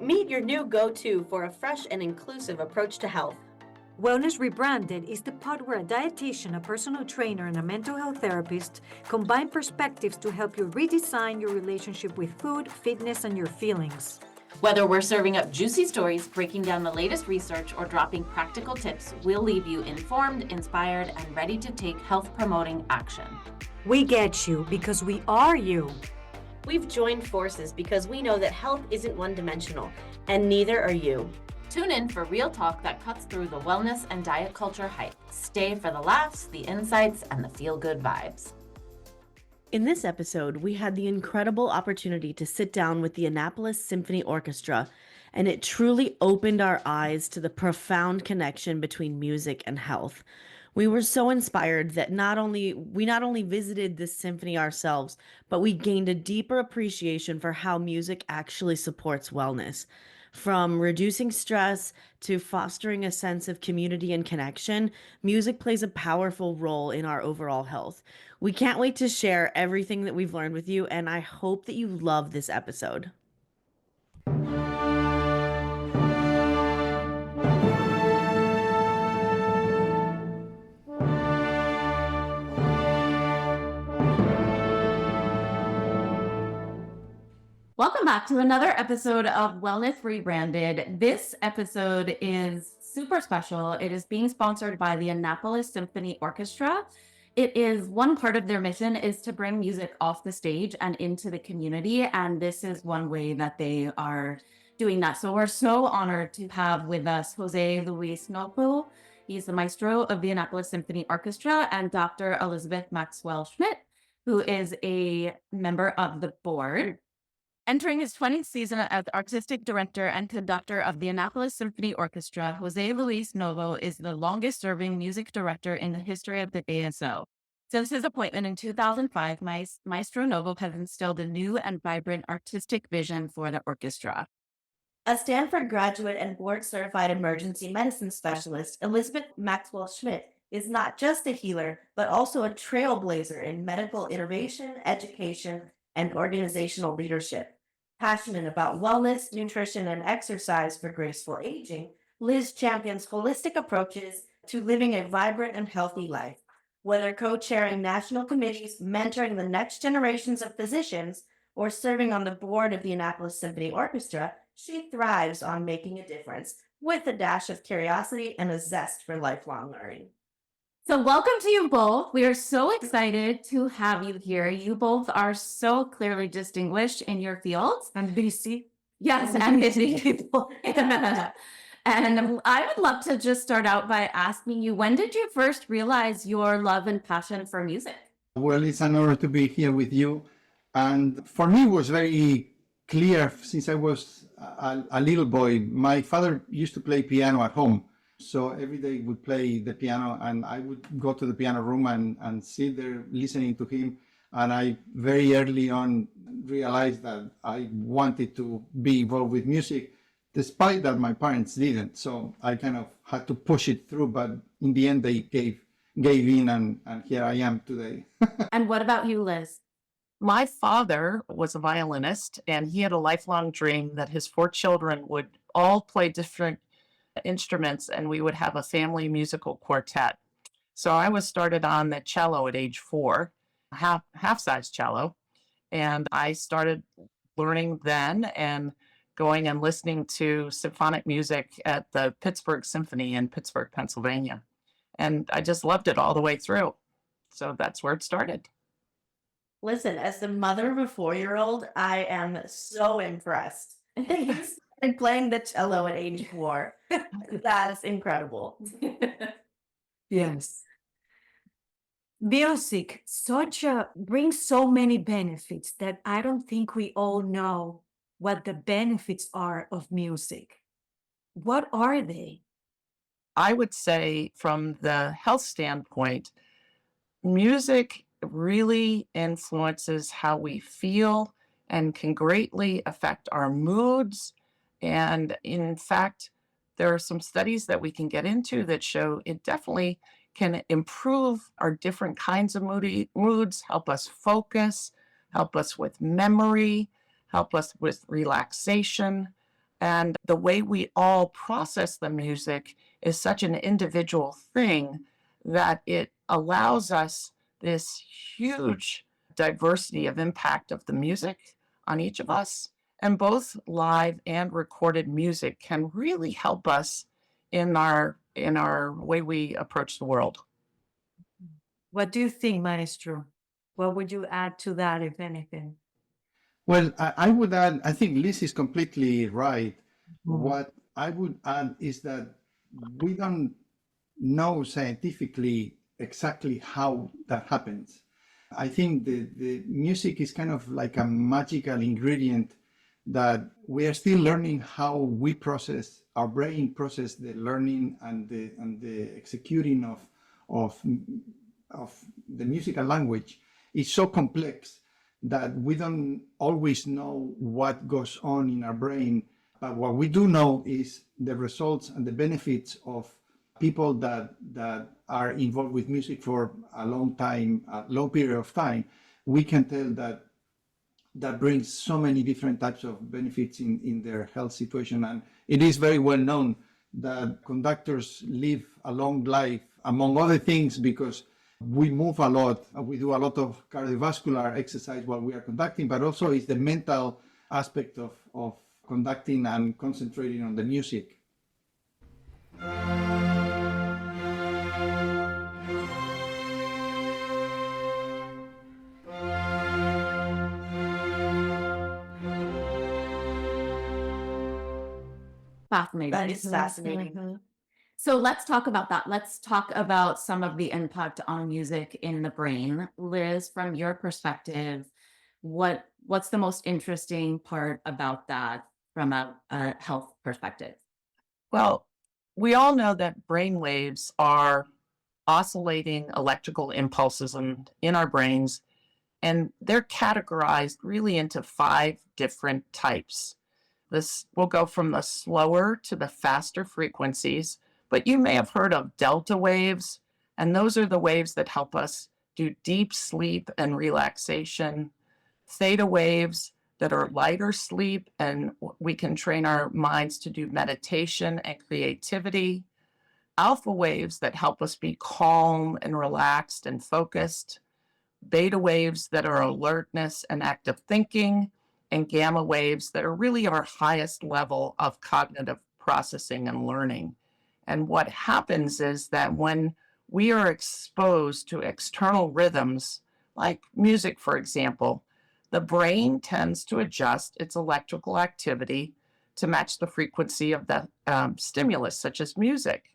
Meet your new go-to for a fresh and inclusive approach to health. Wellness Rebranded is the pod where a dietitian, a personal trainer, and a mental health therapist combine perspectives to help you redesign your relationship with food, fitness, and your feelings. Whether we're serving up juicy stories, breaking down the latest research, or dropping practical tips, we'll leave you informed, inspired, and ready to take health-promoting action. We get you because we are you. We've joined forces because we know that health isn't one-dimensional, and neither are you. Tune in for real talk that cuts through the wellness and diet culture hype. Stay for the laughs, the insights, and the feel-good vibes. In this episode, we had the incredible opportunity to sit down with the Annapolis Symphony Orchestra, and it truly opened our eyes to the profound connection between music and health. We were so inspired that we not only visited this symphony ourselves, but we gained a deeper appreciation for how music actually supports wellness. From reducing stress to fostering a sense of community and connection, music plays a powerful role in our overall health. We can't wait to share everything that we've learned with you, and I hope that you love this episode. Welcome back to another episode of Wellness Rebranded. This episode is super special. It is being sponsored by the Annapolis Symphony Orchestra. It is one part of their mission is to bring music off the stage and into the community, and this is one way that they are doing that. So we're so honored to have with us José Luis Novo. He's the maestro of the Annapolis Symphony Orchestra, and Dr. Elizabeth Maxwell Schmidt, who is a member of the board. Entering his 20th season as artistic director and conductor of the Annapolis Symphony Orchestra, José Luis Novo is the longest-serving music director in the history of the ASO. Since his appointment in 2005, Maestro Novo has instilled a new and vibrant artistic vision for the orchestra. A Stanford graduate and board-certified emergency medicine specialist, Elizabeth Maxwell Schmidt is not just a healer, but also a trailblazer in medical innovation, education, and organizational leadership. Passionate about wellness, nutrition, and exercise for graceful aging, Liz champions holistic approaches to living a vibrant and healthy life. Whether co-chairing national committees, mentoring the next generations of physicians, or serving on the board of the Annapolis Symphony Orchestra, she thrives on making a difference with a dash of curiosity and a zest for lifelong learning. So welcome to you both. We are so excited to have you here. You both are so clearly distinguished in your fields. And busy. Yes, and busy people. And I would love to just start out by asking you, when did you first realize your love and passion for music? Well, it's an honor to be here with you. And for me, it was very clear since I was a little boy. My father used to play piano at home. So every day he would play the piano, and I would go to the piano room and sit there listening to him. And I very early on realized that I wanted to be involved with music, despite that my parents didn't. So I kind of had to push it through, but in the end they gave in, and here I am today. And what about you, Liz? My father was a violinist, and he had a lifelong dream that his 4 children would all play different instruments, and we would have a family musical quartet. So I was started on the cello at age 4, half-size cello, and I started learning then and going and listening to symphonic music at the Pittsburgh Symphony in Pittsburgh, Pennsylvania. And I just loved it all the way through. So that's where it started. Listen, as the mother of a 4-year-old, I am so impressed. And playing the cello at age 4. That's incredible. Yes. Music brings so many benefits that I don't think we all know what the benefits are of music. What are they? I would say from the health standpoint, music really influences how we feel and can greatly affect our moods. And in fact, there are some studies that we can get into that show it definitely can improve our different kinds of moods, help us focus, help us with memory, help us with relaxation. And the way we all process the music is such an individual thing that it allows us this huge diversity of impact of the music on each of us. And both live and recorded music can really help us in our way we approach the world. What do you think, Maestro? What would you add to that, if anything? Well, I would add, I think Liz is completely right. Mhm. What I would add is that we don't know scientifically exactly how that happens. I think the music is kind of like a magical ingredient that we are still learning how we process, our brain process the learning and the executing of the musical language is so complex that we don't always know what goes on in our brain. But what we do know is the results and the benefits of people that are involved with music for a long time, a long period of time. We can tell that brings so many different types of benefits in their health situation. And it is very well known that conductors live a long life, among other things, because we move a lot. We do a lot of cardiovascular exercise while we are conducting, but also it's the mental aspect of conducting and concentrating on the music. Fascinating. That is fascinating. So let's talk about that. Let's talk about some of the impact on music in the brain. Liz, from your perspective, what's the most interesting part about that from a health perspective? Well, we all know that brain waves are oscillating electrical impulses in our brains, and they're categorized really into 5 different types. This will go from the slower to the faster frequencies, but you may have heard of delta waves, and those are the waves that help us do deep sleep and relaxation. Theta waves that are lighter sleep, and we can train our minds to do meditation and creativity. Alpha waves that help us be calm and relaxed and focused. Beta waves that are alertness and active thinking, and gamma waves that are really our highest level of cognitive processing and learning. And what happens is that when we are exposed to external rhythms, like music, for example, the brain tends to adjust its electrical activity to match the frequency of the stimulus, such as music.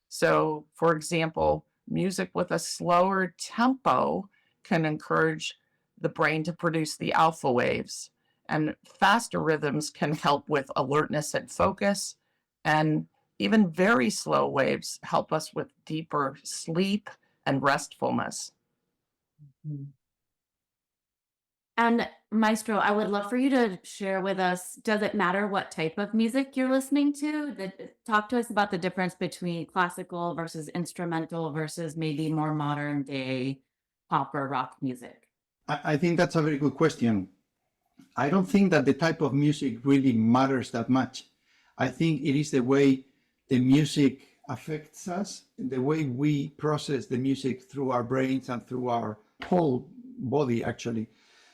So, for example, music with a slower tempo can encourage the brain to produce the alpha waves. And faster rhythms can help with alertness and focus. And even very slow waves help us with deeper sleep and restfulness. And Maestro, I would love for you to share with us, does it matter what type of music you're listening to? Talk to us about the difference between classical versus instrumental versus maybe more modern day pop or rock music. I think that's a very good question. I don't think that the type of music really matters that much. I think it is the way the music affects us, the way we process the music through our brains and through our whole body, actually.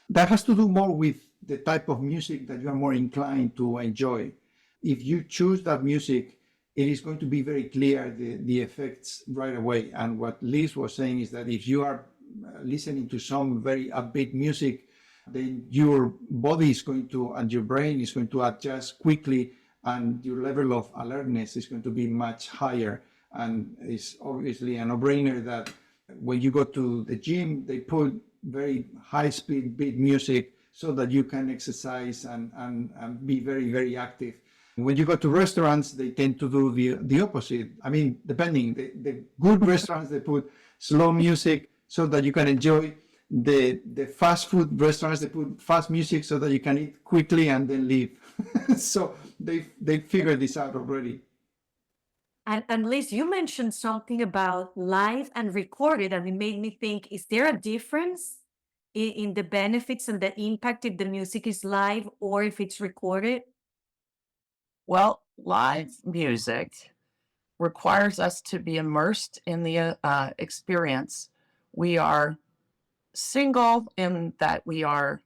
That has to do more with the type of music that you are more inclined to enjoy. If you choose that music, it is going to be very clear the effects right away. And what Liz was saying is that if you are listening to some very upbeat music, then your body is going to, and your brain is going to adjust quickly, and your level of alertness is going to be much higher. And it's obviously a no-brainer that when you go to the gym, they put very high-speed beat music so that you can exercise and be very, very active. When you go to restaurants, they tend to do the opposite. I mean, depending, the good restaurants, they put slow music so that you can enjoy. The fast food restaurants, they put fast music so that you can eat quickly and then leave. So they figured this out already. And Liz, you mentioned something about live and recorded, and it made me think, is there a difference in the benefits and the impact if the music is live or if it's recorded? Well, live music requires us to be immersed in the experience. We are single in that we are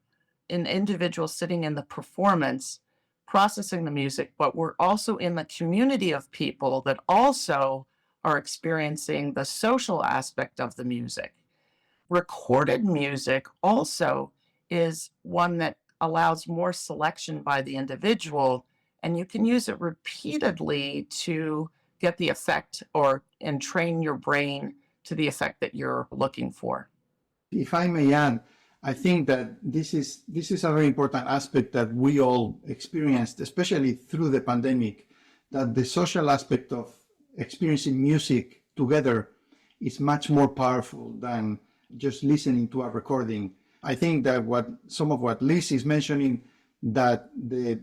an individual sitting in the performance, processing the music, but we're also in the community of people that also are experiencing the social aspect of the music. Recorded music also is one that allows more selection by the individual, and you can use it repeatedly to get the effect and train your brain to the effect that you're looking for. If I may add, I think that this is a very important aspect that we all experienced, especially through the pandemic, that the social aspect of experiencing music together is much more powerful than just listening to a recording. I think that some of what Liz is mentioning, that the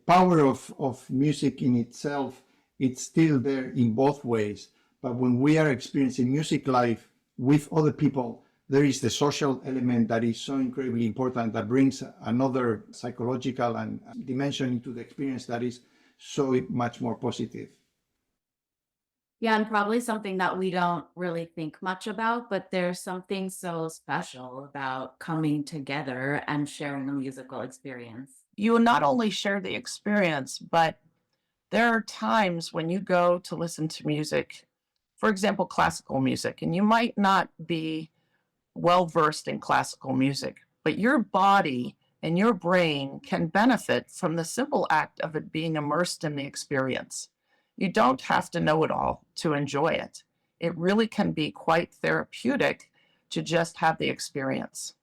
power of music in itself, it's still there in both ways. But when we are experiencing music live with other people, there is the social element that is so incredibly important, that brings another psychological and dimension into the experience that is so much more positive. Yeah, and probably something that we don't really think much about, but there's something so special about coming together and sharing a musical experience. You will not only share the experience, but there are times when you go to listen to music, for example, classical music, and you might not be well versed in classical music, but your body and your brain can benefit from the simple act of it being immersed in the experience. You don't have to know it all to enjoy it. It really can be quite therapeutic to just have the experience.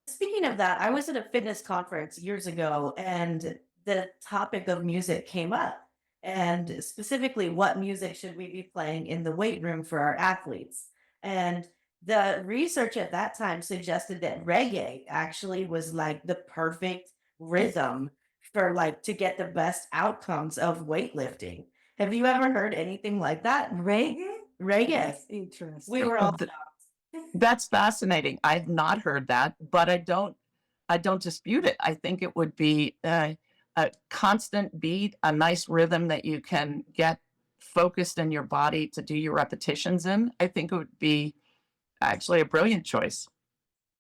Speaking of that, I was at a fitness conference years ago and the topic of music came up. And specifically, what music should we be playing in the weight room for our athletes? And the research at that time suggested that reggae actually was like the perfect rhythm for like to get the best outcomes of weightlifting. Have you ever heard anything like that? Reggae? Reggae. That's interesting. We were all That's fascinating. I've not heard that, but I don't dispute it. I think it would be a constant beat, a nice rhythm that you can get focused in your body to do your repetitions in. I think it would be actually a brilliant choice.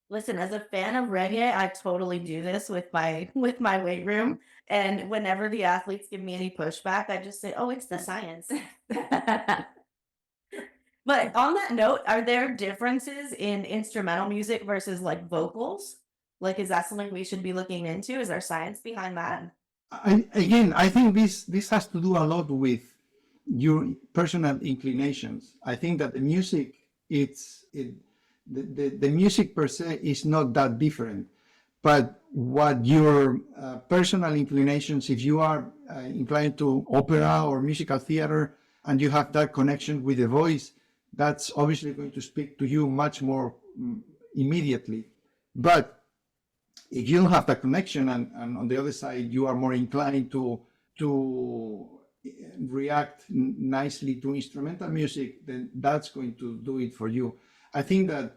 Listen, as a fan of reggae, I totally do this with my weight room. And whenever the athletes give me any pushback, I just say, "Oh, it's the science." But on that note, are there differences in instrumental music versus like vocals? Like, is that something we should be looking into? Is there science behind that? I think this has to do a lot with your personal inclinations. I think that the music, the music per se is not that different, but what your personal inclinations, if you are inclined to opera or musical theater and you have that connection with the voice, that's obviously going to speak to you much more immediately. But if you don't have that connection, and on the other side you are more inclined to react nicely to instrumental music, then that's going to do it for you. I think that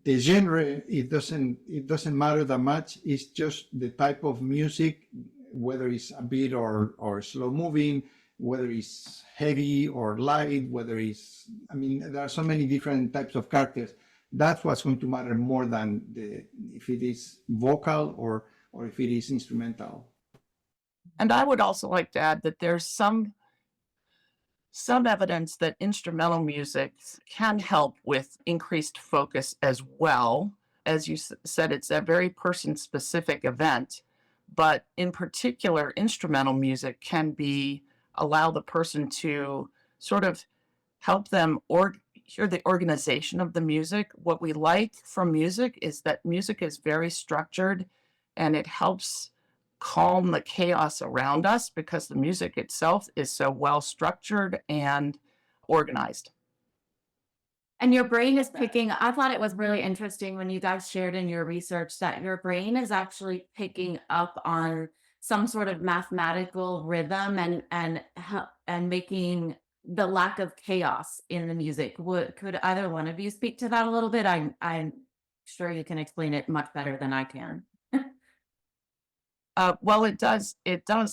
the genre, it doesn't matter that much. It's just the type of music, whether it's a beat or slow moving, whether it's heavy or light, there are so many different types of characters. That's what's going to matter more than if it is vocal or if it is instrumental. And I would also like to add that there's some evidence that instrumental music can help with increased focus as well. As you said, it's a very person-specific event, but in particular, instrumental music can allow the person to sort of help them hear the organization of the music. What we like from music is that music is very structured and it helps calm the chaos around us because the music itself is so well structured and organized. And your brain is picking, I thought it was really interesting when you guys shared in your research that your brain is actually picking up on some sort of mathematical rhythm and making the lack of chaos in the music. Could either one of you speak to that a little bit? I'm sure you can explain it much better than I can. Well, it does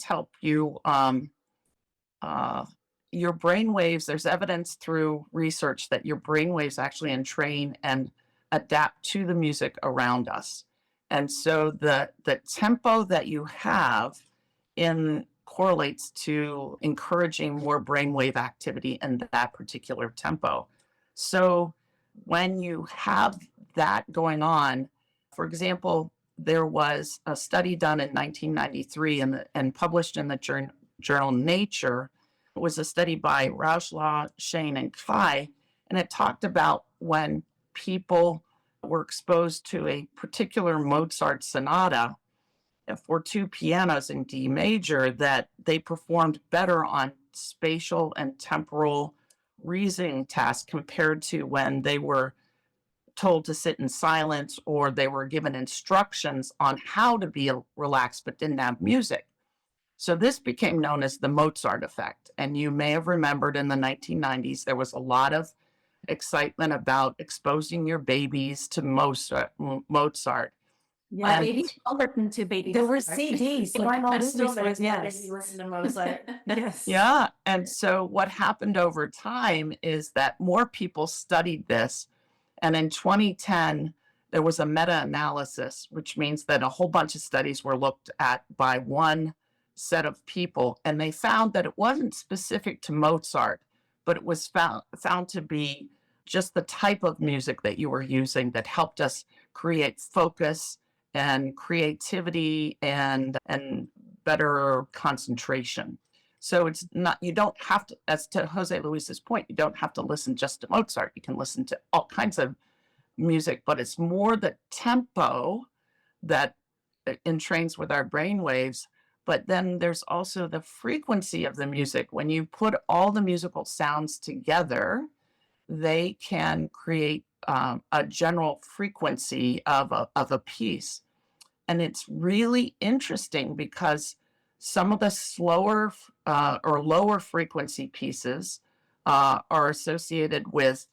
help you your brain waves, there's evidence through research that your brain waves actually entrain and adapt to the music around us. And so the tempo that you have in correlates to encouraging more brainwave activity in that particular tempo. So when you have that going on, for example, there was a study done in 1993 and published in the journal Nature. It was a study by Rauschlaw, Shane, and Kai, and it talked about when people were exposed to a particular Mozart sonata for two pianos in D major, that they performed better on spatial and temporal reasoning tasks compared to when they were told to sit in silence or they were given instructions on how to be relaxed but didn't have music. So this became known as the Mozart effect. And you may have remembered in the 1990s, there was a lot of excitement about exposing your babies to Mozart. Yeah, babies all listen to babies. There were CDs. So like, I'm movies still with- yes. Listen to Mozart. Yes. Yeah. And so what happened over time is that more people studied this. And in 2010, there was a meta-analysis, which means that a whole bunch of studies were looked at by one set of people. And they found that it wasn't specific to Mozart, but it was found to be just the type of music that you were using that helped us create focus and creativity and better concentration. So it's not, you don't have to, as to Jose Luis's point, you don't have to listen just to Mozart. You can listen to all kinds of music, but it's more the tempo that entrains with our brain waves. But then there's also the frequency of the music. When you put all the musical sounds together, they can create a general frequency of a piece. And it's really interesting because some of the slower or lower frequency pieces are associated with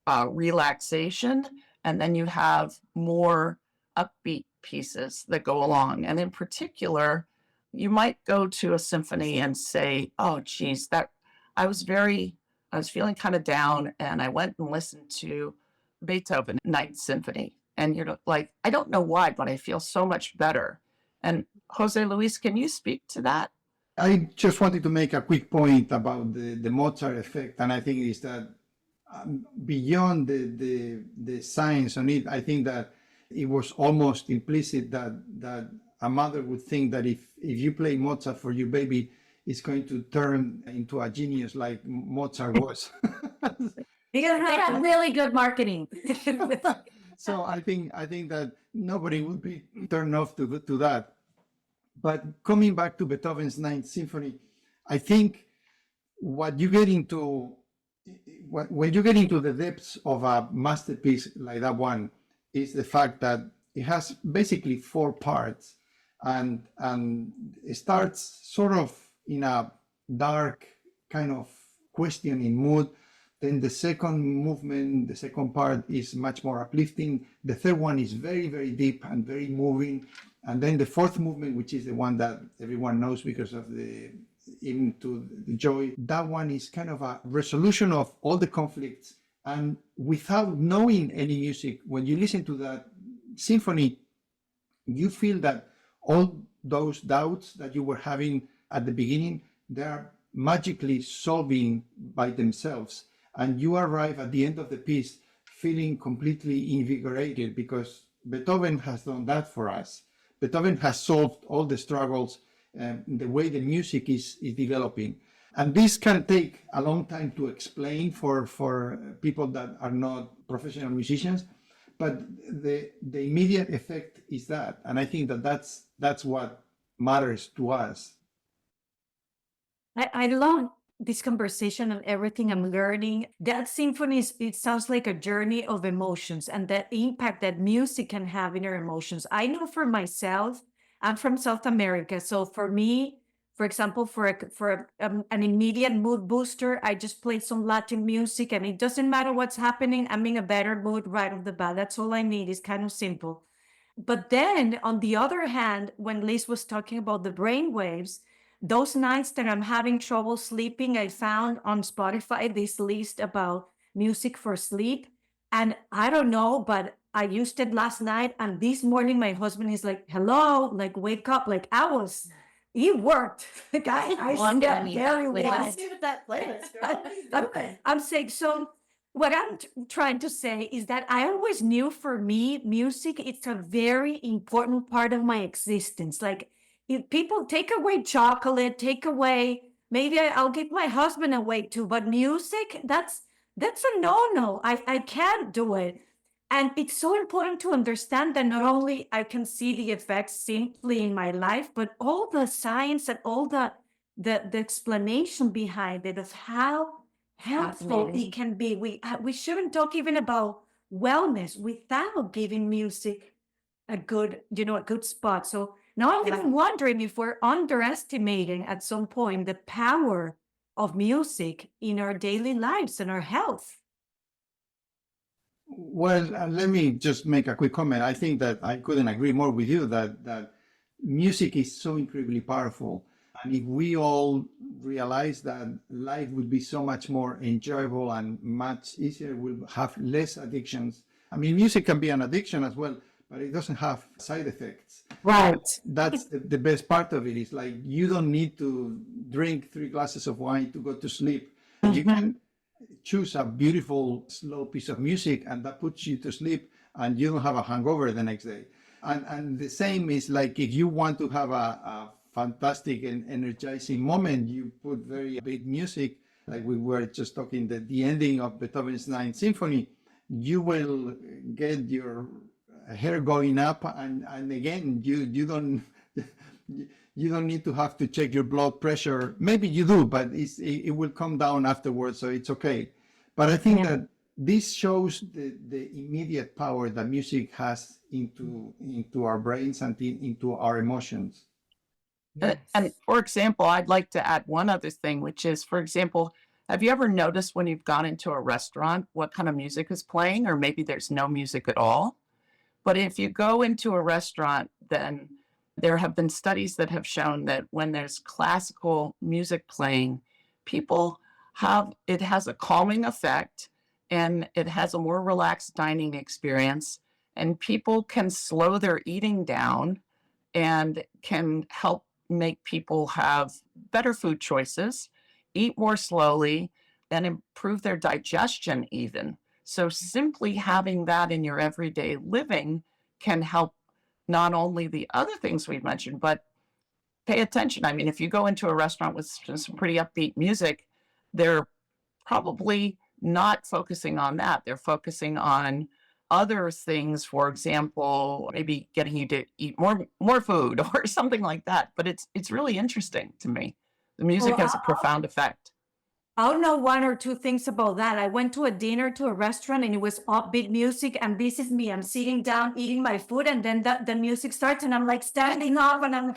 relaxation. And then you have more upbeat pieces that go along. And in particular, you might go to a symphony and say, oh, geez, I was feeling kind of down, and I went and listened to Beethoven Ninth Symphony. And you're like, I don't know why, but I feel so much better. And Jose Luis, can you speak to that? I just wanted to make a quick point about the Mozart effect, and I think is that beyond the science on it, I think that it was almost implicit that a mother would think that if you play Mozart for your baby, it's going to turn into a genius like Mozart was. They have really good marketing. So I think that nobody would be turned off to that. But coming back to Beethoven's Ninth Symphony, I think when you get into the depths of a masterpiece like that one, is the fact that it has basically 4 parts, and it starts sort of in a dark kind of questioning mood. Then the second movement, the second part, is much more uplifting. The third one is very, very deep and very moving. And then the fourth movement, which is the one that everyone knows because of the Into the Joy, that one is kind of a resolution of all the conflicts. And without knowing any music, when you listen to that symphony, you feel that all those doubts that you were having at the beginning, they are magically solving by themselves. And you arrive at the end of the piece feeling completely invigorated, because Beethoven has done that for us. Beethoven has solved all the struggles, the way the music is developing. And this can take a long time to explain for people that are not professional musicians, but the immediate effect is that. And I think that that's what matters to us. I love this conversation and everything I'm learning. That symphony, it sounds like a journey of emotions and the impact that music can have in our emotions. I know for myself, I'm from South America. So for me, for example, for an immediate mood booster, I just play some Latin music, and it doesn't matter what's happening. I'm in a better mood right off the bat. That's all I need. It's kind of simple. But then on the other hand, when Liz was talking about the brain waves, those nights that I'm having trouble sleeping, I found on Spotify this list about music for sleep. And I don't know, but I used it last night. And this morning, my husband is like, hello, like, wake up. Like, it worked. Like, I slept very well. Let's see what that playlist, girl. I'm saying, so what I'm trying to say is that I always knew, for me, music, it's a very important part of my existence. Like, if people take away chocolate, take away, maybe I'll give my husband away too, but music, that's a no-no. I can't do it. And it's so important to understand that not only I can see the effects simply in my life, but all the science and all the explanation behind it of how helpful Fascinating. it can be. We shouldn't talk even about wellness without giving music a good spot. So now I'm even wondering if we're underestimating at some point the power of music in our daily lives and our health. Well, let me just make a quick comment. I think that I couldn't agree more with you that music is so incredibly powerful. And if we all realize that life would be so much more enjoyable and much easier, we'll have less addictions. I mean, music can be an addiction as well, but it doesn't have side effects. Right. That's the best part of it. Is like you don't need to drink 3 glasses of wine to go to sleep. You can choose a beautiful slow piece of music and that puts you to sleep and you don't have a hangover the next day. And the same is like if you want to have a fantastic and energizing moment, you put very beat music, like we were just talking, the ending of Beethoven's Ninth Symphony, you will get your hair going up, and again, you don't you don't need to have to check your blood pressure. Maybe you do, but it will come down afterwards, so it's okay. But I think that this shows the immediate power that music has into our brains and into our emotions. And for example, I'd like to add one other thing, which is, for example, have you ever noticed when you've gone into a restaurant what kind of music is playing, or maybe there's no music at all? But if you go into a restaurant, then there have been studies that have shown that when there's classical music playing, it has a calming effect and it has a more relaxed dining experience, and people can slow their eating down and can help make people have better food choices, eat more slowly, and improve their digestion even. So simply having that in your everyday living can help not only the other things we've mentioned, but pay attention. I mean, if you go into a restaurant with some pretty upbeat music, they're probably not focusing on that. They're focusing on other things, for example, maybe getting you to eat more food or something like that. But it's really interesting to me. The music has a profound effect. I'll know 1 or 2 things about that. I went to a dinner to a restaurant and it was upbeat music, and this is me. I'm sitting down eating my food, and then the music starts and I'm like standing up, and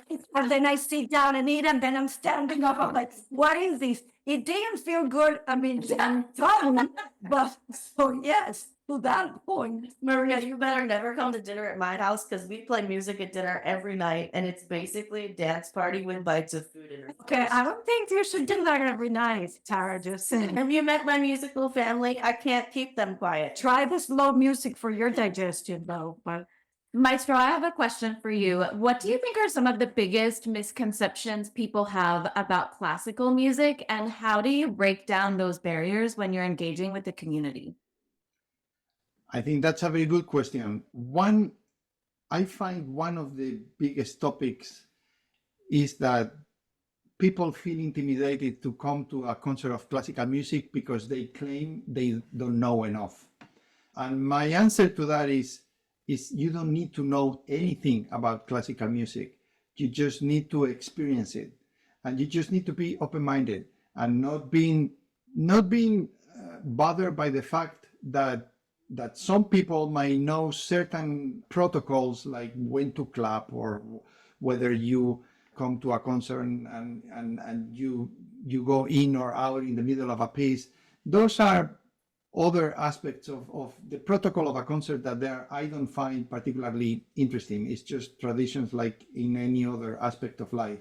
then I sit down and eat, and then I'm standing up. I'm like, what is this? It didn't feel good. I mean, but so yes, to that point. Maria, you better never come to dinner at my house because we play music at dinner every night, and it's basically a dance party with bites of food in it. Okay, I don't think you should do that every night, Tara. Just saying. Have you met my musical family? I can't keep them quiet. Try the slow music for your digestion, though. But Maestro, I have a question for you. What do you think are some of the biggest misconceptions people have about classical music, and how do you break down those barriers when you're engaging with the community? I think that's a very good question. I find one of the biggest topics is that people feel intimidated to come to a concert of classical music because they claim they don't know enough. And my answer to that is you don't need to know anything about classical music. You just need to experience it. And you just need to be open-minded and not being bothered by the fact that some people might know certain protocols, like when to clap or whether you come to a concert and you go in or out in the middle of a piece. Those are other aspects of the protocol of a concert that I don't find particularly interesting. It's just traditions like in any other aspect of life.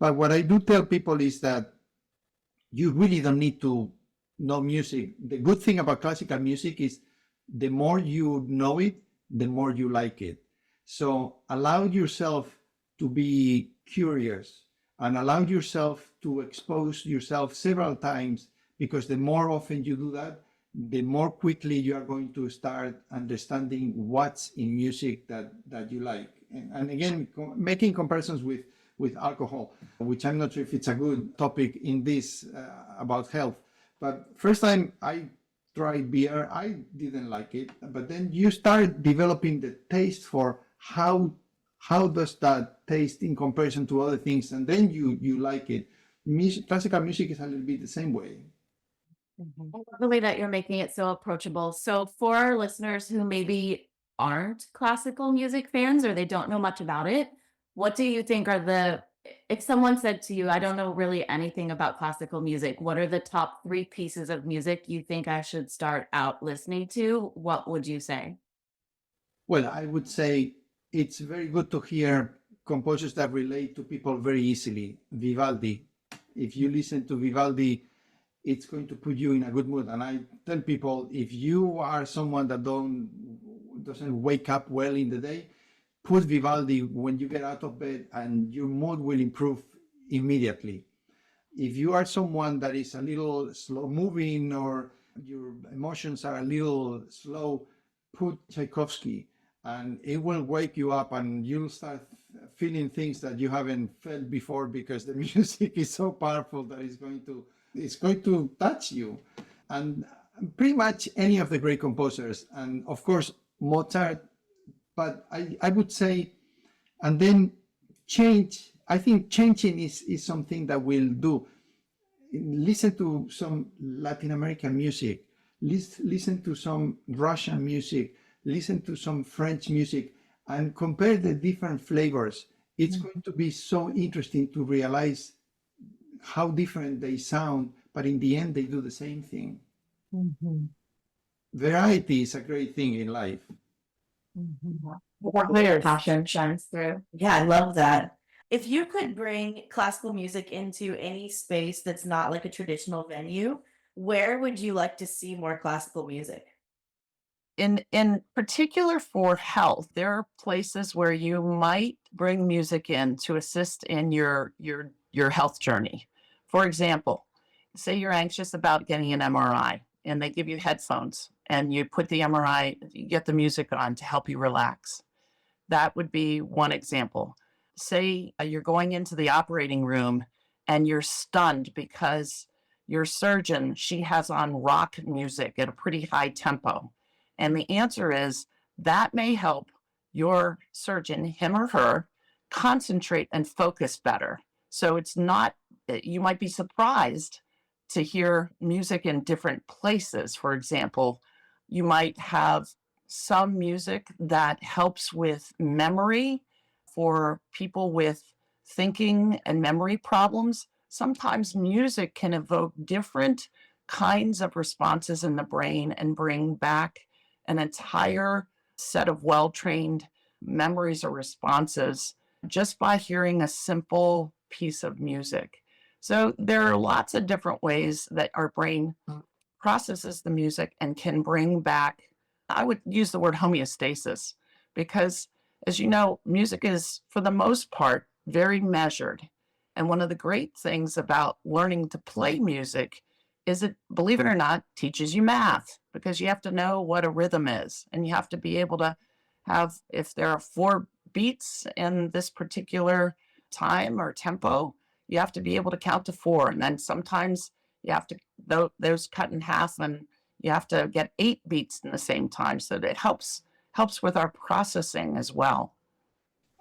But what I do tell people is that you really don't need to know music. The good thing about classical music is the more you know it, the more you like it. So allow yourself to be curious and allow yourself to expose yourself several times, because the more often you do that, the more quickly you are going to start understanding what's in music that you like. And again, making comparisons with alcohol, which I'm not sure if it's a good topic in this about health. But first time I tried beer, I didn't like it. But then you start developing the taste for how does that taste in comparison to other things, and then you like it. Classical music is a little bit the same way. I love the way that you're making it so approachable. So for our listeners who maybe aren't classical music fans or they don't know much about it, what do you think are if someone said to you, I don't know really anything about classical music, what are the top 3 pieces of music you think I should start out listening to? What would you say? Well, I would say it's very good to hear composers that relate to people very easily. Vivaldi. If you listen to Vivaldi, it's going to put you in a good mood. And I tell people, if you are someone that doesn't wake up well in the day, put Vivaldi when you get out of bed and your mood will improve immediately. If you are someone that is a little slow moving or your emotions are a little slow, put Tchaikovsky and it will wake you up and you'll start feeling things that you haven't felt before, because the music is so powerful that it's going to touch you. And pretty much any of the great composers, and of course Mozart. But I would say, and then change. I think changing is something that we'll do. Listen to some Latin American music, listen to some Russian music, listen to some French music, and compare the different flavors. It's going to be so interesting to realize how different they sound, but in the end they do the same thing. Variety is a great thing in life. Their passion shines through. Yeah, I love that. If you could bring classical music into any space that's not like a traditional venue, where would you like to see more classical music? In particular for health, there are places where you might bring music in to assist in your health journey. For example, say you're anxious about getting an MRI and they give you headphones and you put the MRI, you get the music on to help you relax. That would be one example. Say you're going into the operating room and you're stunned because your surgeon, she has on rock music at a pretty high tempo. And the answer is that may help your surgeon, him or her, concentrate and focus better. So it's not, you might be surprised to hear music in different places. For example, you might have some music that helps with memory for people with thinking and memory problems. Sometimes music can evoke different kinds of responses in the brain and bring back an entire set of well-trained memories or responses just by hearing a simple piece of music. So there are lots of different ways that our brain processes the music and can bring back, I would use the word homeostasis, because as you know, music is for the most part very measured. And one of the great things about learning to play music is it, believe it or not, teaches you math, because you have to know what a rhythm is. And you have to be able to have, if there are 4 beats in this particular time or tempo, you have to be able to count to 4. And then sometimes you have to, those cut in half and you have to get 8 beats in the same time. So that it helps with our processing as well.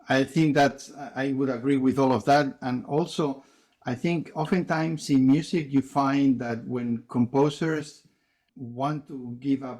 I think that I would agree with all of that. And also, I think oftentimes in music, you find that when composers want to give a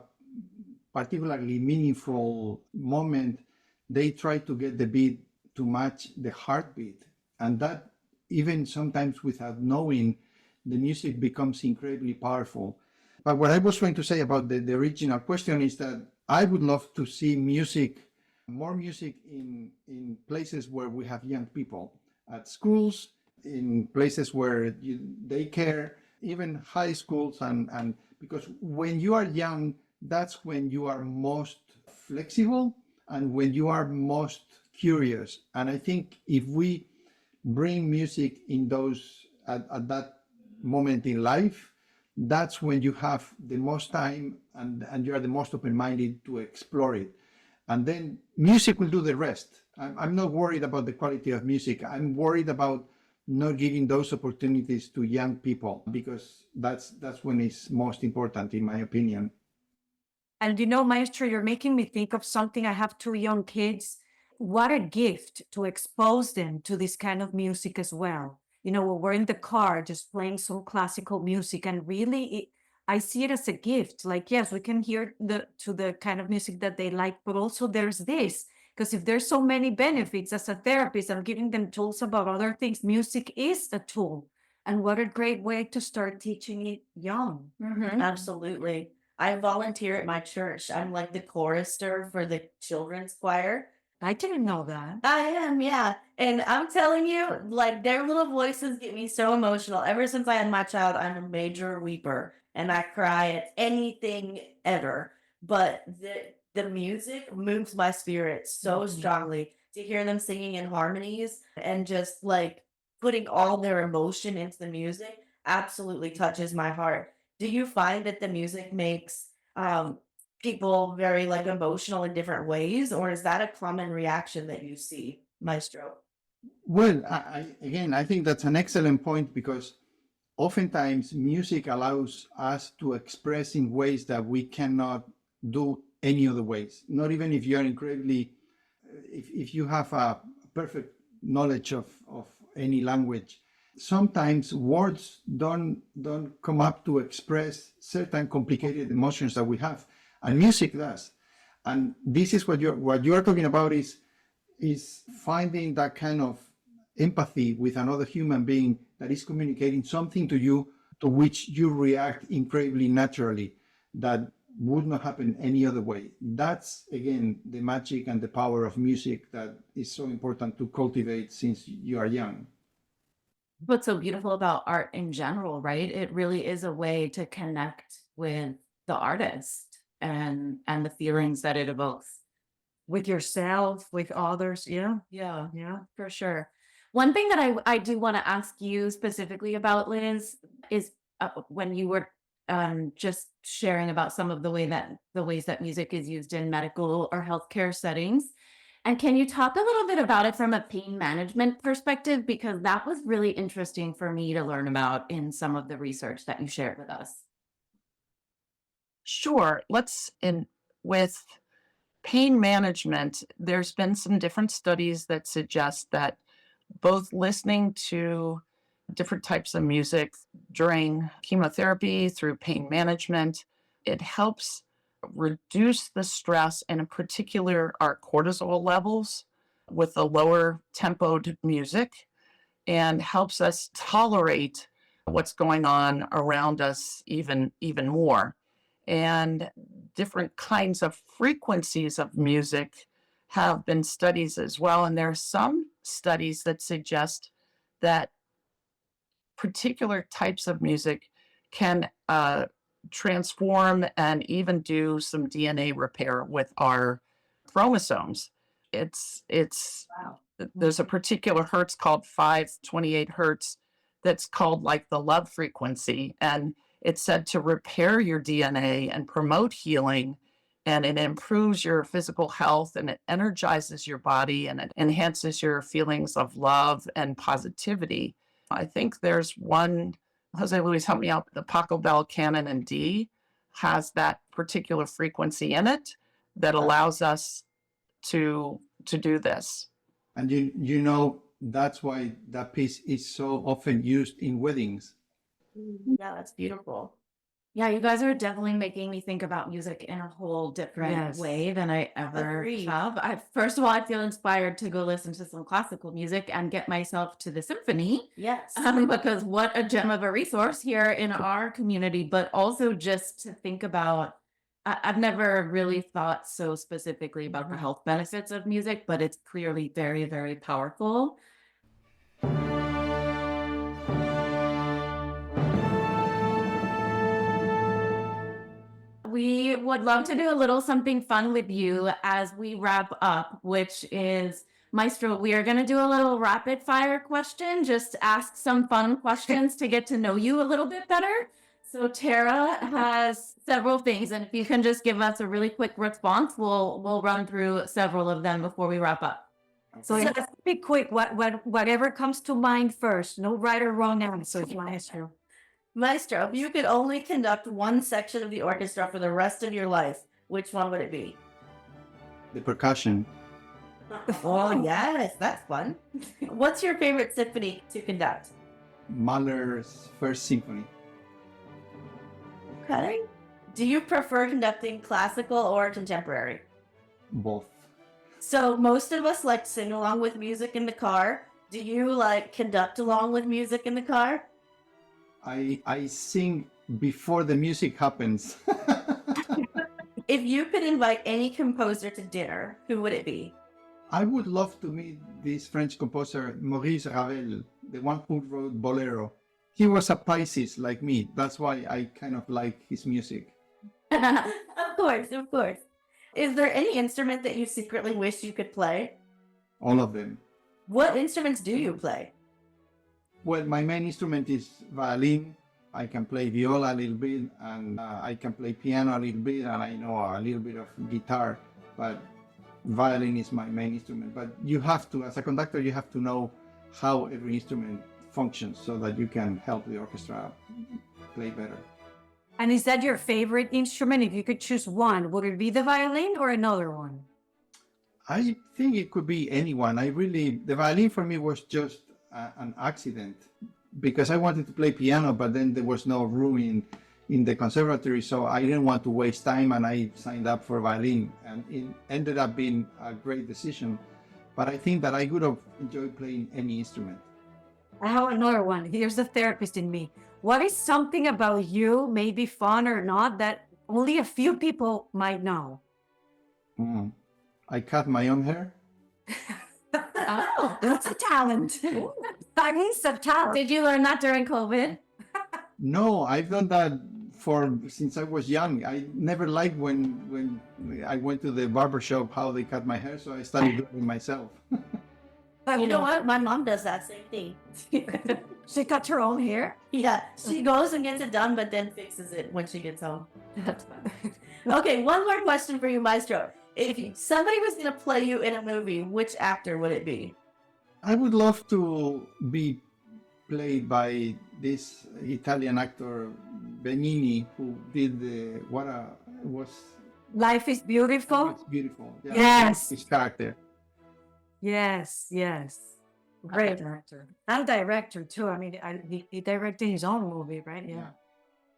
particularly meaningful moment, they try to get the beat to match the heartbeat. And that, even sometimes without knowing, the music becomes incredibly powerful. But what I was trying to say about the original question is that I would love to see more music in places where we have young people, at schools, in places where they care, even high schools, and because when you are young, that's when you are most flexible and when you are most curious. And I think if we bring music in those at that moment in life, that's when you have the most time and you are the most open-minded to explore it. And then music will do the rest. I'm not worried about the quality of music. I'm worried about not giving those opportunities to young people, because that's when it's most important, in my opinion. And Maestro, you're making me think of something. I have 2 young kids. What a gift to expose them to this kind of music as well. When we're in the car just playing some classical music, and really I see it as a gift. Like, yes, we can hear the kind of music that they like, but also there's this. Because if there's so many benefits as a therapist, I'm giving them tools about other things. Music is a tool. And what a great way to start teaching it young. Absolutely. I volunteer at my church. I'm like the chorister for the children's choir. I didn't know that. I am, yeah. And I'm telling you, like, their little voices get me so emotional. Ever since I had my child, I'm a major weeper and I cry at anything ever. But the music moves my spirit so strongly to hear them singing in harmonies and just like putting all their emotion into the music absolutely touches my heart. Do you find that the music makes people very like emotional in different ways, or is that a common reaction that you see, Maestro? Well, I think that's an excellent point, because oftentimes music allows us to express in ways that we cannot do any other ways. Not even if you are incredibly, if you have a perfect knowledge of any language, sometimes words don't come up to express certain complicated emotions that we have, and music does. And this is what you're talking about, is finding that kind of empathy with another human being that is communicating something to you, to which you react incredibly naturally, that would not happen any other way. That's, again, the magic and the power of music that is so important to cultivate since you are young. What's so beautiful about art in general, right? It really is a way to connect with the artist and the feelings that it evokes. With yourself, with others. Yeah. Yeah, Yeah. for sure. One thing that I do want to ask you specifically about, Liz, is when you were just sharing about some of the ways that music is used in medical or healthcare settings. And can you talk a little bit about it from a pain management perspective? Because that was really interesting for me to learn about in some of the research that you shared with us. Sure. With pain management, there's been some different studies that suggest that both listening to different types of music during chemotherapy through pain management, it helps reduce the stress, and in particular our cortisol levels, with the lower tempoed music, and helps us tolerate what's going on around us even more. And different kinds of frequencies of music have been studies as well. And there are some studies that suggest that particular types of music can transform and even do some DNA repair with our chromosomes. Wow. There's a particular hertz called 528 hertz that's called like the love frequency, and it's said to repair your DNA and promote healing, and it improves your physical health, and it energizes your body, and it enhances your feelings of love and positivity. I think there's one, José Luis, help me out, the Pachelbel canon in D has that particular frequency in it that allows us to do this. And that's why that piece is so often used in weddings. Yeah, that's beautiful. Yeah, you guys are definitely making me think about music in a whole different Yes. way than I ever Agreed. have. First of all, I feel inspired to go listen to some classical music and get myself to the symphony. Yes. Because what a gem of a resource here in our community, but also just to think about, I've never really thought so specifically about the health benefits of music, but it's clearly very, very powerful. would love to do a little something fun with you as we wrap up, which is, Maestro, we are going to do a little rapid fire question, just ask some fun questions to get to know you a little bit better. So Tara has several things, and if you can just give us a really quick response, we'll run through several of them before we wrap up. So it has to be quick. Whatever comes to mind first. No right or wrong answers, Maestro. Maestro, if you could only conduct one section of the orchestra for the rest of your life, which one would it be? The percussion. Oh, yes, that's fun. What's your favorite symphony to conduct? Mahler's First Symphony. Okay. Do you prefer conducting classical or contemporary? Both. So most of us like to sing along with music in the car. Do you like conduct along with music in the car? I sing before the music happens. If you could invite any composer to dinner, who would it be? I would love to meet this French composer, Maurice Ravel, the one who wrote Bolero. He was a Pisces like me. That's why I kind of like his music. Of course, of course. Is there any instrument that you secretly wish you could play? All of them. What instruments do you play? Well, my main instrument is violin. I can play viola a little bit, and I can play piano a little bit, and I know a little bit of guitar, but violin is my main instrument. But you have to, as a conductor, you have to know how every instrument functions so that you can help the orchestra play better. And is that your favorite instrument? If you could choose one, would it be the violin or another one? I think it could be anyone. The violin for me was just an accident because I wanted to play piano, but then there was no room in the conservatory, so I didn't want to waste time, and I signed up for violin, and it ended up being a great decision. But I think that I would have enjoyed playing any instrument. I have another one. Here's the therapist in me. What is something about you, maybe fun or not, that only a few people might know? I cut my own hair. Oh, that's a talent. That is a talent. Did you learn that during COVID? No, I've done that since I was young. I never liked when I went to the barber shop how they cut my hair, so I started doing it myself. You know what? My mom does that same thing. She cut her own hair? Yeah, she goes and gets it done, but then fixes it when she gets home. Okay, one more question for you, Maestro. If somebody was going to play you in a movie, which actor would it be? I would love to be played by this Italian actor Benigni, who did Life is Beautiful? It's beautiful. Yeah, Yes. his character. Yes. Great actor. And director, too. I mean, he directed his own movie, right? Yeah.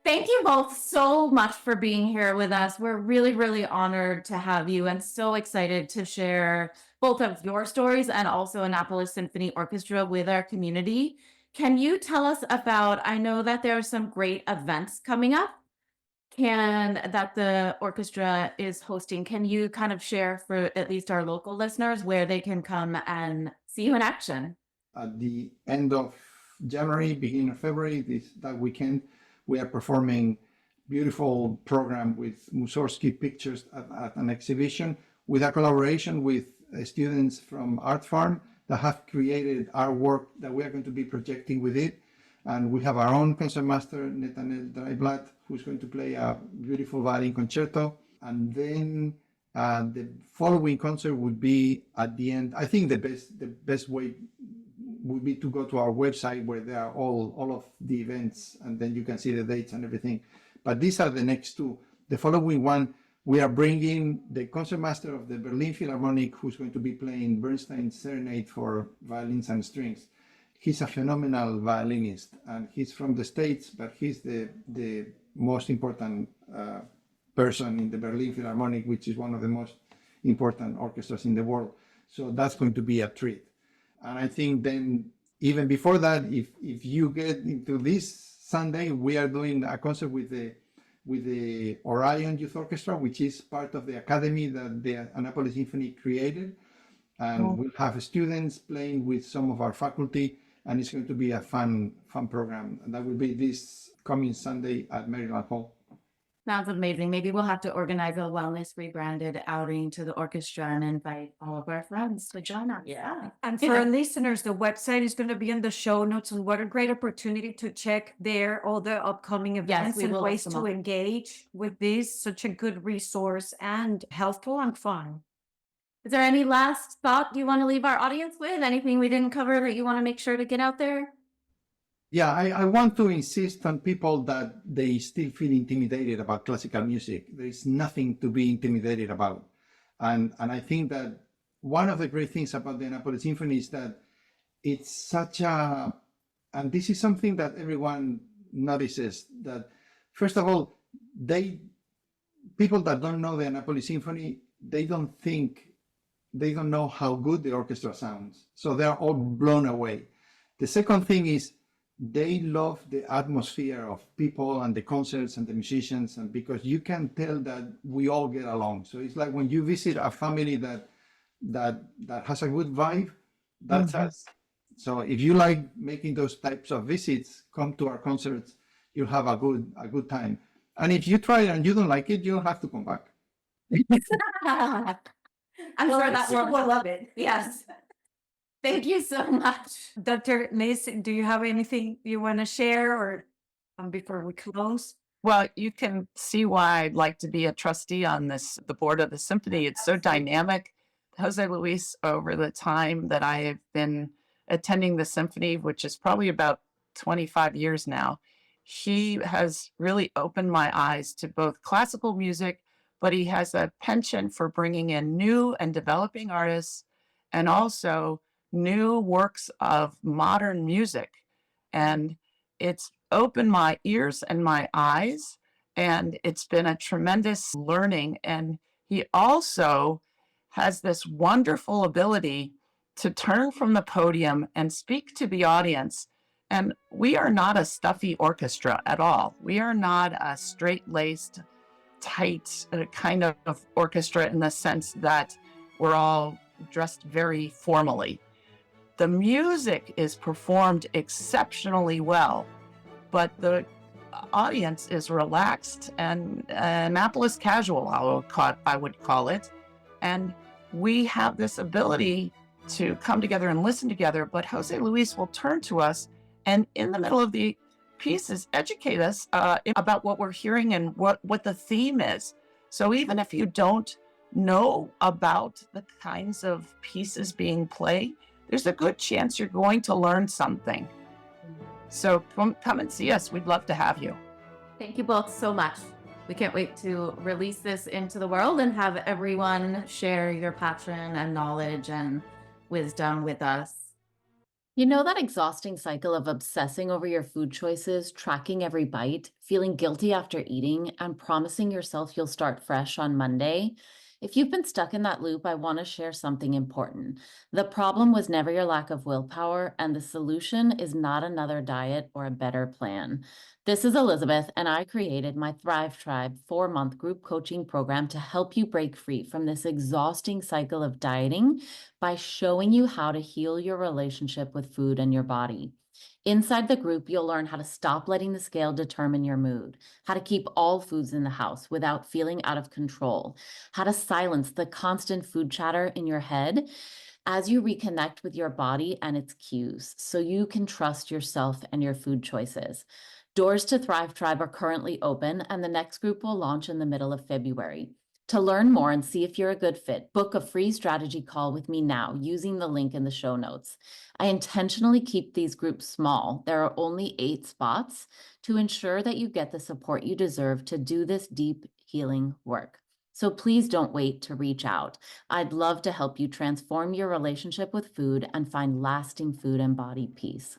Thank you both so much for being here with us. We're really, really honored to have you and so excited to share both of your stories and also Annapolis Symphony Orchestra with our community. Can you tell us about, I know that there are some great events coming up that the orchestra is hosting. Can you kind of share for at least our local listeners where they can come and see you in action? At the end of January, beginning of February, that weekend, we are performing beautiful program with Mussorgsky Pictures at an exhibition with a collaboration with students from Art Farm that have created artwork that we are going to be projecting with it. And we have our own concertmaster, Netanel Dreiblatt, who's going to play a beautiful violin concerto. And then the following concert would be at the end. I think the best way would be to go to our website where there are all of the events, and then you can see the dates and everything. But these are the next two. The following one, we are bringing the concertmaster of the Berlin Philharmonic, who's going to be playing Bernstein's Serenade for violins and strings. He's a phenomenal violinist, and he's from the States, but he's the most important person in the Berlin Philharmonic, which is one of the most important orchestras in the world. So that's going to be a treat. And I think then, even before that, if you get into this Sunday, we are doing a concert with the Orion Youth Orchestra, which is part of the academy that the Annapolis Symphony created. And we'll have students playing with some of our faculty, and it's going to be a fun program. And that will be this coming Sunday at Maryland Hall. Sounds amazing. Maybe we'll have to organize a wellness rebranded outing to the orchestra and invite all of our friends to join us. Yeah. And for our listeners, the website is going to be in the show notes, and what a great opportunity to check there all the upcoming events we and will look ways them to up. engage with this. Such a good resource and helpful and fun. Is there any last thought you want to leave our audience with? Anything we didn't cover that you want to make sure to get out there? Yeah, I want to insist on people that they still feel intimidated about classical music. There is nothing to be intimidated about. And I think that one of the great things about the Annapolis Symphony is that it's such a, and this is something that everyone notices, that first of all, people that don't know the Annapolis Symphony, they don't know how good the orchestra sounds. So they're all blown away. The second thing is, they love the atmosphere of people and the concerts and the musicians, and because you can tell that we all get along. So it's like when you visit a family that has a good vibe, that's us. So if you like making those types of visits, come to our concerts, you'll have a good time. And if you try it and you don't like it, you don't have to come back. I'm sure that will will love it. Yes. Thank you so much. Dr. Liz, do you have anything you want to share or before we close? Well, you can see why I'd like to be a trustee on the board of the symphony. It's so dynamic. Jose Luis, over the time that I have been attending the symphony, which is probably about 25 years now, he has really opened my eyes to both classical music, but he has a penchant for bringing in new and developing artists, and also new works of modern music. And it's opened my ears and my eyes, and it's been a tremendous learning. And he also has this wonderful ability to turn from the podium and speak to the audience. And we are not a stuffy orchestra at all. We are not a straight-laced, tight kind of orchestra in the sense that we're all dressed very formally. The music is performed exceptionally well, but the audience is relaxed and Annapolis casual, I would call it. And we have this ability to come together and listen together, but Jose Luis will turn to us and in the middle of the pieces, educate us about what we're hearing and what the theme is. So even if you don't know about the kinds of pieces being played, there's a good chance you're going to learn something. So come and see us. We'd love to have you. Thank you both so much. We can't wait to release this into the world and have everyone share your passion and knowledge and wisdom with us. You know that exhausting cycle of obsessing over your food choices, tracking every bite, feeling guilty after eating, and promising yourself you'll start fresh on Monday? If you've been stuck in that loop, I want to share something important. The problem was never your lack of willpower, and the solution is not another diet or a better plan. This is Elizabeth, and I created my Thrive Tribe 4-month group coaching program to help you break free from this exhausting cycle of dieting by showing you how to heal your relationship with food and your body. Inside the group, you'll learn how to stop letting the scale determine your mood, how to keep all foods in the house without feeling out of control, how to silence the constant food chatter in your head as you reconnect with your body and its cues so you can trust yourself and your food choices. Doors to Thrive Tribe are currently open, and the next group will launch in the middle of February. To learn more and see if you're a good fit, book a free strategy call with me now using the link in the show notes. I intentionally keep these groups small. There are only 8 spots to ensure that you get the support you deserve to do this deep healing work. So please don't wait to reach out. I'd love to help you transform your relationship with food and find lasting food and body peace.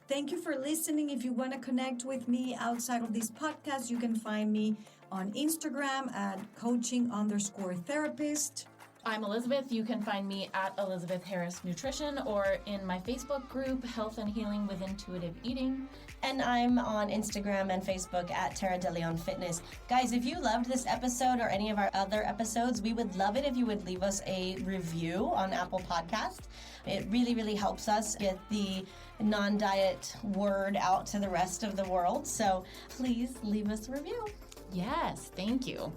Thank you for listening. If you want to connect with me outside of this podcast, you can find me on Instagram at coaching_therapist. I'm Elizabeth. You can find me at Elizabeth Harris Nutrition or in my Facebook group, Health and Healing with Intuitive Eating. And I'm on Instagram and Facebook at Tara De Leon Fitness. Guys, if you loved this episode or any of our other episodes, we would love it if you would leave us a review on Apple Podcast. It really, really helps us get the non-diet word out to the rest of the world. So please leave us a review. Yes, thank you.